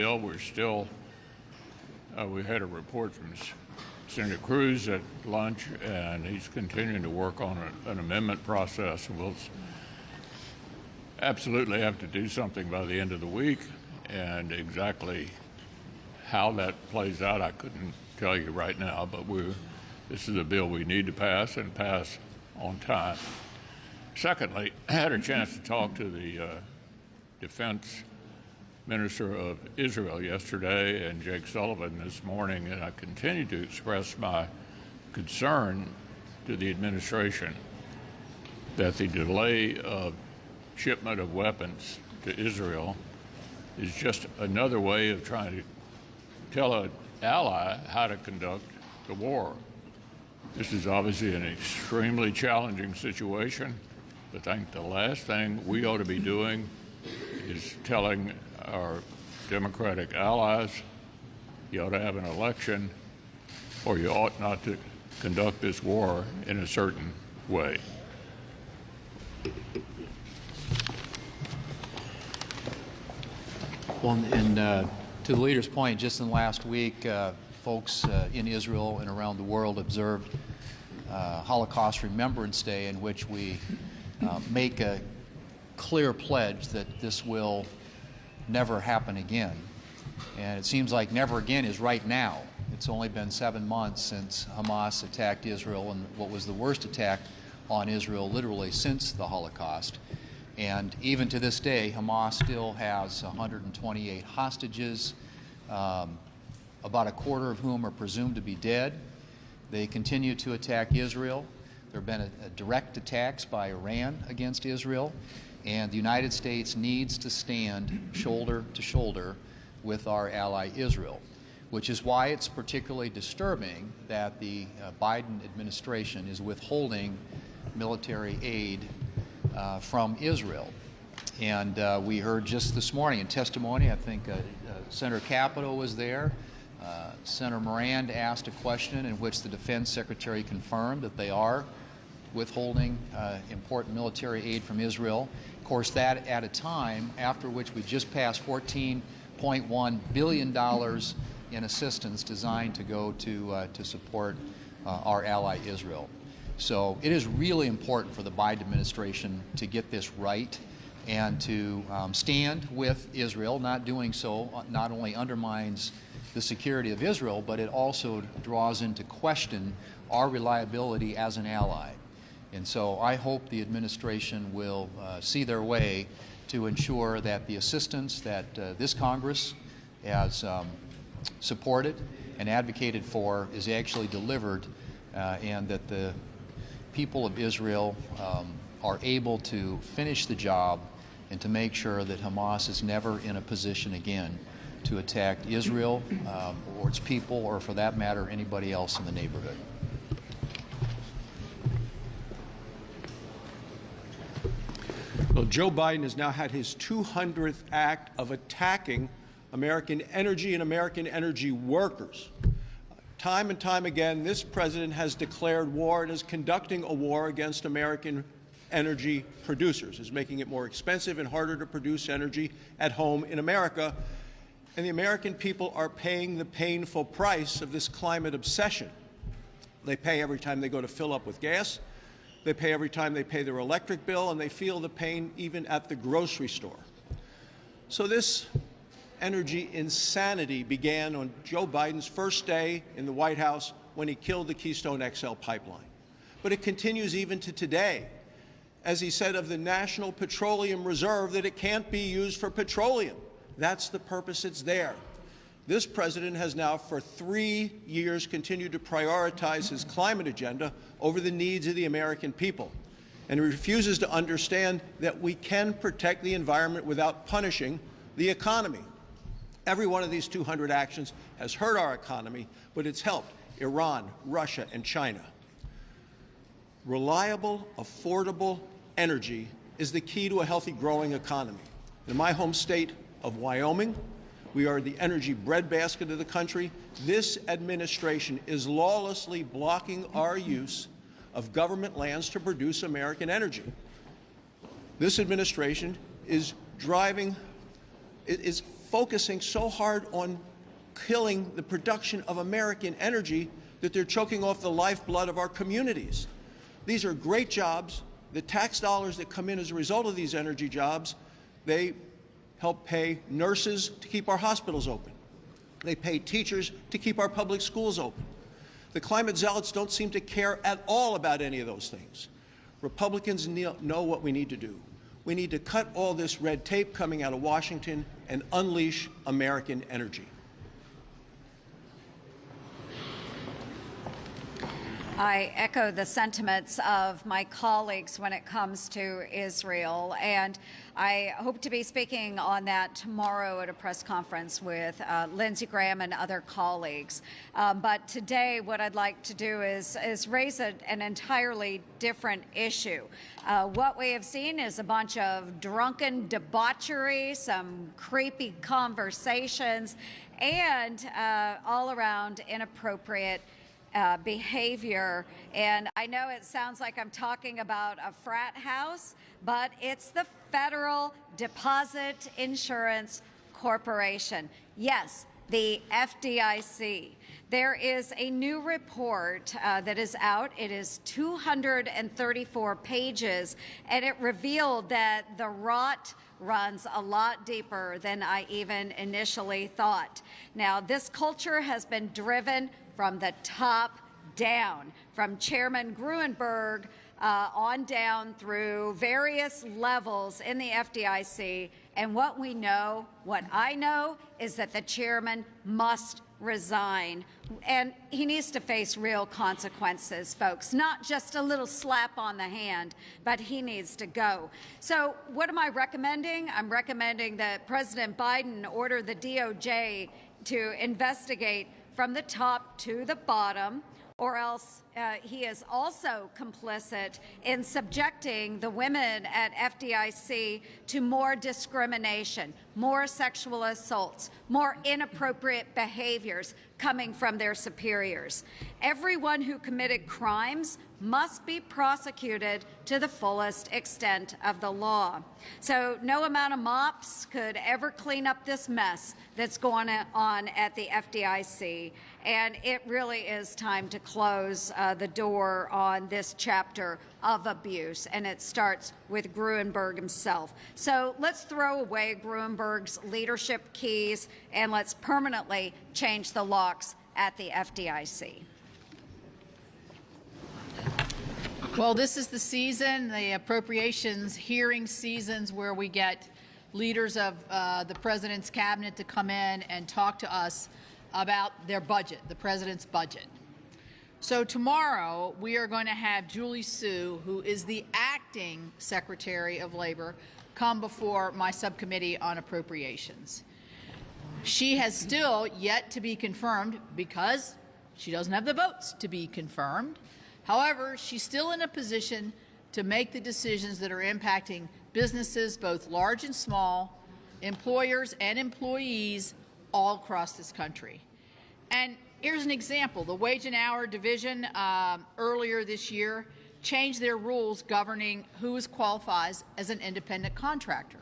bill. We had a report from Senator Cruz at lunch, and he's continuing to work on an amendment process. And we'll absolutely have to do something by the end of the week, and exactly how that plays out, I couldn't tell you right now, but this is a bill we need to pass and pass on time. Secondly, I had a chance to talk to the Defense Minister of Israel yesterday and Jake Sullivan this morning, and I continue to express my concern to the administration that the delay of shipment of weapons to Israel is just another way of trying to tell an ally how to conduct the war. This is obviously an extremely challenging situation, but I think the last thing we ought to be doing is telling our Democratic allies you ought to have an election or you ought not to conduct this war in a certain way. Well, and to the leader's point, just in the last week, folks in Israel and around the world observed Holocaust Remembrance Day, in which we make a clear pledge that this will never happen again. And it seems like never again is right now. It's only been 7 months since Hamas attacked Israel, and what was the worst attack on Israel literally since the Holocaust. And even to this day, Hamas still has 128 hostages, about a quarter of whom are presumed to be dead. They continue to attack Israel. There have been direct attacks by Iran against Israel, and the United States needs to stand shoulder to shoulder with our ally Israel, which is why it's particularly disturbing that the Biden administration is withholding military aid from Israel. And we heard just this morning in testimony, I think Senator Capito was there. Senator Moran asked a question in which the Defense Secretary confirmed that they are withholding important military aid from Israel. Of course, that at a time after which we just passed $14.1 billion in assistance designed to go to support our ally Israel. So it is really important for the Biden administration to get this right and to stand with Israel. Not doing so not only undermines the security of Israel, but it also draws into question our reliability as an ally. And so I hope the administration will see their way to ensure that the assistance that this Congress has supported and advocated for is actually delivered, and that the people of Israel are able to finish the job and to make sure that Hamas is never in a position again to attack Israel or its people, or for that matter, anybody else in the neighborhood. Well, Joe Biden has now had his 200th act of attacking American energy and American energy workers. Time and time again, this president has declared war and is conducting a war against American energy producers, is making it more expensive and harder to produce energy at home in America. And the American people are paying the painful price of this climate obsession. They pay every time they go to fill up with gas. They pay every time they pay their electric bill, and they feel the pain even at the grocery store. So this energy insanity began on Joe Biden's first day in the White House when he killed the Keystone XL pipeline. But it continues even to today, as he said of the National Petroleum Reserve that it can't be used for petroleum. That's the purpose it's there. This president has now for 3 years continued to prioritize his climate agenda over the needs of the American people. And he refuses to understand that we can protect the environment without punishing the economy. Every one of these 200 actions has hurt our economy, but it's helped Iran, Russia, and China. Reliable, affordable energy is the key to a healthy, growing economy. In my home state of Wyoming, we are the energy breadbasket of the country. This administration is lawlessly blocking our use of government lands to produce American energy. This administration is focusing so hard on killing the production of American energy that they're choking off the lifeblood of our communities. These are great jobs. The tax dollars that come in as a result of these energy jobs, they help pay nurses to keep our hospitals open. They pay teachers to keep our public schools open. The climate zealots don't seem to care at all about any of those things. Republicans know what we need to do. We need to cut all this red tape coming out of Washington and unleash American energy. I echo the sentiments of my colleagues when it comes to Israel, and I hope to be speaking on that tomorrow at a press conference with Lindsey Graham and other colleagues. But today, what I'd like to do is raise an entirely different issue. What we have seen is a bunch of drunken debauchery, some creepy conversations, and all around inappropriate behavior. And I know it sounds like I'm talking about a frat house, but it's the Federal Deposit Insurance Corporation. Yes, the FDIC. There is a new report that is out. It is 234 pages, and it revealed that the rot runs a lot deeper than I even initially thought. Now, this culture has been driven from the top down, from Chairman Gruenberg on down through various levels in the FDIC. And what I know, is that the chairman must resign. And he needs to face real consequences, folks, not just a little slap on the hand, but he needs to go. So what am I recommending? I'm recommending that President Biden order the DOJ to investigate from the top to the bottom, or else he is also complicit in subjecting the women at FDIC to more discrimination, more sexual assaults, more inappropriate behaviors coming from their superiors. Everyone who committed crimes must be prosecuted to the fullest extent of the law. So no amount of mops could ever clean up this mess that's going on at the FDIC. And it really is time to close the door on this chapter of abuse. And it starts with Gruenberg himself. So let's throw away Gruenberg's leadership keys and let's permanently change the locks at the FDIC. Well, this is the season, the appropriations hearing seasons, where we get leaders of the president's cabinet to come in and talk to us about their budget, the president's budget. So tomorrow we are going to have Julie Su, who is the acting Secretary of Labor, come before my subcommittee on appropriations. She has still yet to be confirmed because she doesn't have the votes to be confirmed. However, she's still in a position to make the decisions that are impacting businesses, both large and small, employers and employees all across this country. And here's an example. The Wage and Hour Division earlier this year changed their rules governing who qualifies as an independent contractor.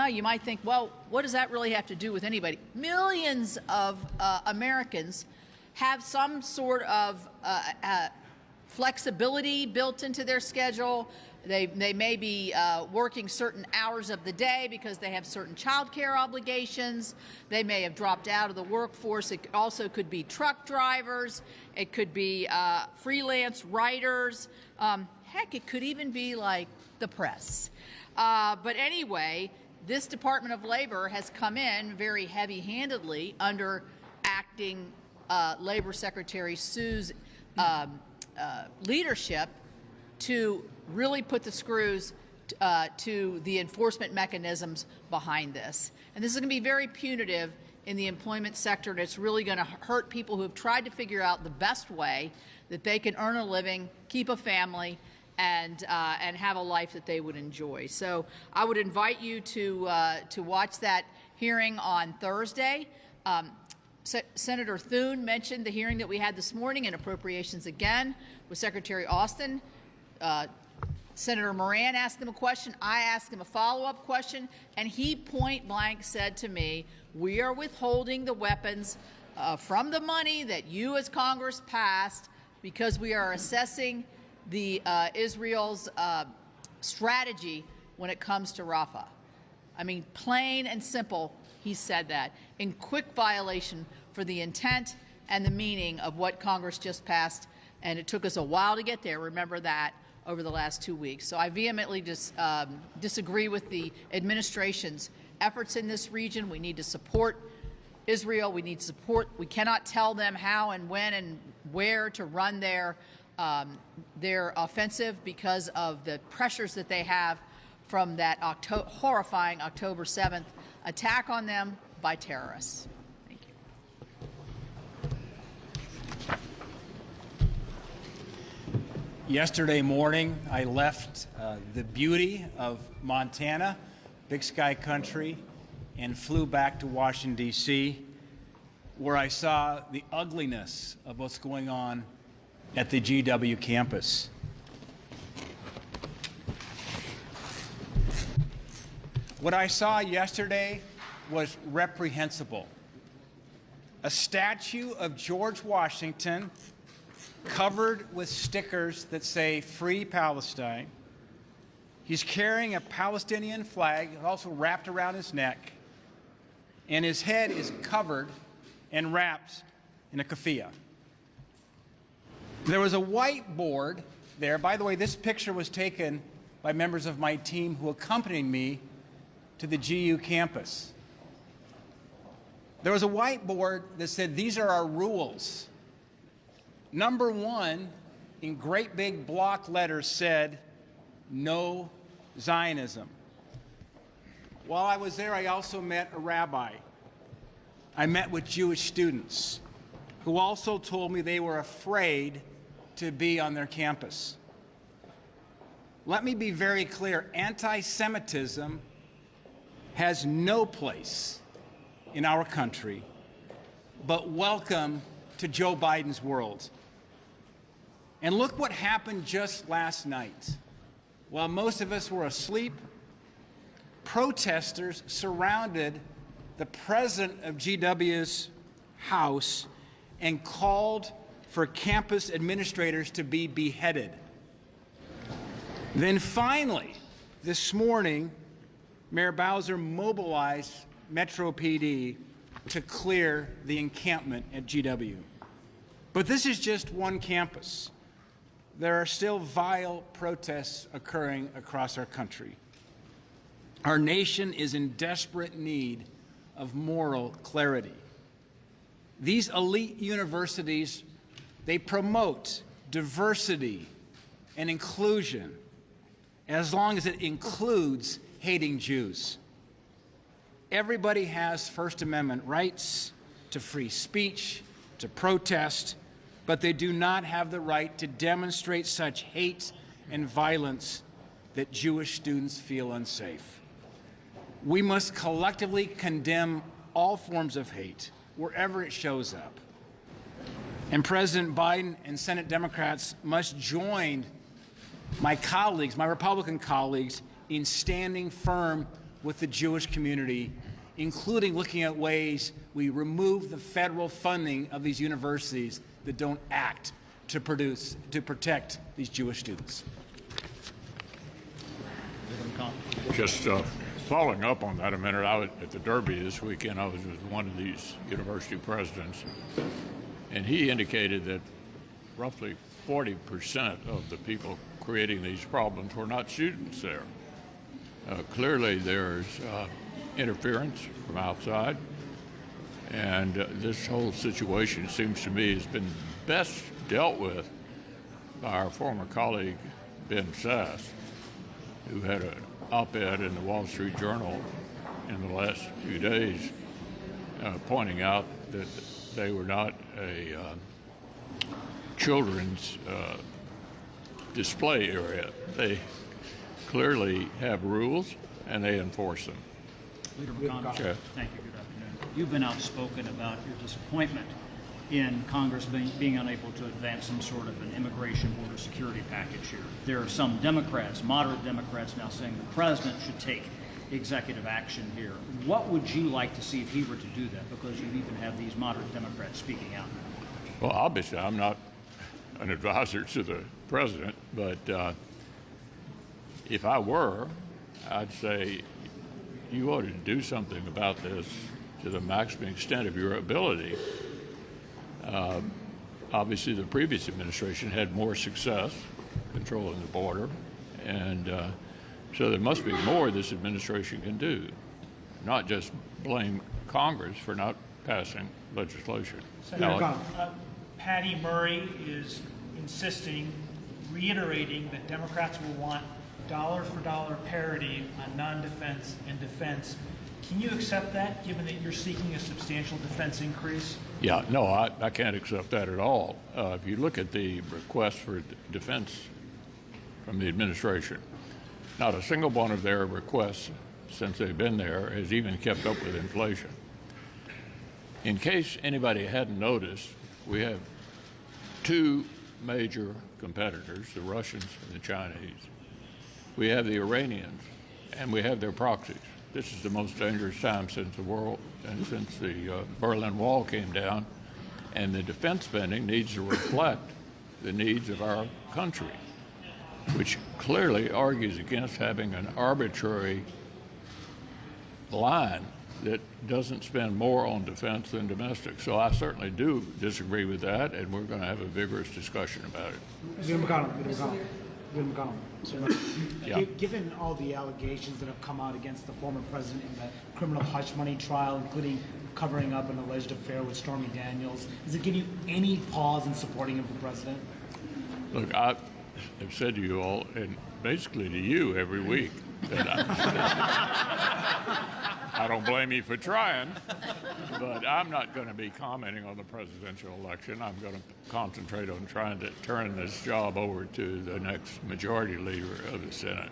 You might think, well, what does that really have to do with anybody? Millions of Americans have some sort of flexibility built into their schedule. They may be working certain hours of the day because they have certain child care obligations. They may have dropped out of the workforce. It also could be truck drivers. It could be freelance writers. Heck, it could even be like the press. But anyway, this Department of Labor has come in very heavy-handedly under acting Labor Secretary Su's leadership to really put the screws to the enforcement mechanisms behind this. And this is going to be very punitive in the employment sector, and it's really going to hurt people who have tried to figure out the best way that they can earn a living, keep a family, and have a life that they would enjoy. So I would invite you to watch that hearing on Thursday. Senator Thune mentioned the hearing that we had this morning in appropriations again with Secretary Austin. Senator Moran asked him a question, I asked him a follow-up question, and he point blank said to me, we are withholding the weapons from the money that you as Congress passed because we are assessing the Israel's strategy when it comes to Rafah. I mean, plain and simple, he said that, in quick violation for the intent and the meaning of what Congress just passed, and it took us a while to get there, remember that, over the last 2 weeks. So I vehemently disagree with the administration's efforts in this region. We need to support Israel. We need support. We cannot tell them how and when and where to run their offensive because of the pressures that they have from that horrifying October 7th attack on them by terrorists. Thank you. Yesterday morning, I left the beauty of Montana, Big Sky Country, and flew back to Washington, D.C., where I saw the ugliness of what's going on at the GW campus. What I saw yesterday was reprehensible. A statue of George Washington covered with stickers that say Free Palestine. He's carrying a Palestinian flag, also wrapped around his neck, and his head is covered and wrapped in a keffiyeh. There was a whiteboard there. By the way, this picture was taken by members of my team who accompanied me to the GU campus. There was a whiteboard that said, these are our rules. Number one, in great big block letters, said, no Zionism. While I was there, I also met a rabbi. I met with Jewish students who also told me they were afraid to be on their campus. Let me be very clear, anti-Semitism has no place in our country, but welcome to Joe Biden's world. And look what happened just last night. While most of us were asleep, protesters surrounded the president of GW's house and called for campus administrators to be beheaded. Then finally, this morning, Mayor Bowser mobilized Metro PD to clear the encampment at GW. But this is just one campus. There are still vile protests occurring across our country. Our nation is in desperate need of moral clarity. These elite universities, they promote diversity and inclusion as long as it includes hating Jews. Everybody has First Amendment rights to free speech, to protest, but they do not have the right to demonstrate such hate and violence that Jewish students feel unsafe. We must collectively condemn all forms of hate, wherever it shows up. And President Biden and Senate Democrats must join my colleagues, my Republican colleagues, in standing firm with the Jewish community, including looking at ways we remove the federal funding of these universities that don't act to protect these Jewish students. Just following up on that a minute, I was at the Derby this weekend. I was with one of these university presidents, and he indicated that roughly 40% of the people creating these problems were not students there. Clearly, there's interference from outside, and this whole situation seems to me has been best dealt with by our former colleague Ben Sass, who had an op-ed in the Wall Street Journal in the last few days pointing out that they were not a children's display area. They clearly have rules and they enforce them. Leader McConnell, Okay. thank you. Good afternoon. You've been outspoken about your disappointment in Congress being unable to advance some sort of an immigration border security package here. There are some Democrats, moderate Democrats, now saying the president should take executive action here. What would you like to see if he were to do that? Because you even have these moderate Democrats speaking out. Well, obviously, I'm not an advisor to the president, but if I were, I'd say you ought to do something about this to the maximum extent of your ability. Obviously, the previous administration had more success controlling the border, and so there must be more this administration can do, not just blame Congress for not passing legislation. Senator, Patty Murray is insisting, reiterating that Democrats will want dollar-for-dollar parity on non-defense and defense. Can you accept that, given that you're seeking a substantial defense increase? Yeah, no, I can't accept that at all. If you look at the request for defense from the administration, not a single one of their requests since they've been there has even kept up with inflation. In case anybody hadn't noticed, we have two major competitors, the Russians and the Chinese. We have the Iranians, and we have their proxies. This is the most dangerous time since the world and since the Berlin Wall came down, and the defense spending needs to reflect the needs of our country, which clearly argues against having an arbitrary line that doesn't spend more on defense than domestic. So I certainly do disagree with that, and we're going to have a vigorous discussion about it. Yeah. Given all the allegations that have come out against the former president in the criminal hush money trial, including covering up an alleged affair with Stormy Daniels, does it give you any pause in supporting him for president? Look, I have said to you all, and basically to you every week, that I don't blame you for trying, but I'm not going to be commenting on the presidential election. I'm going to concentrate on trying to turn this job over to the next majority leader of the Senate.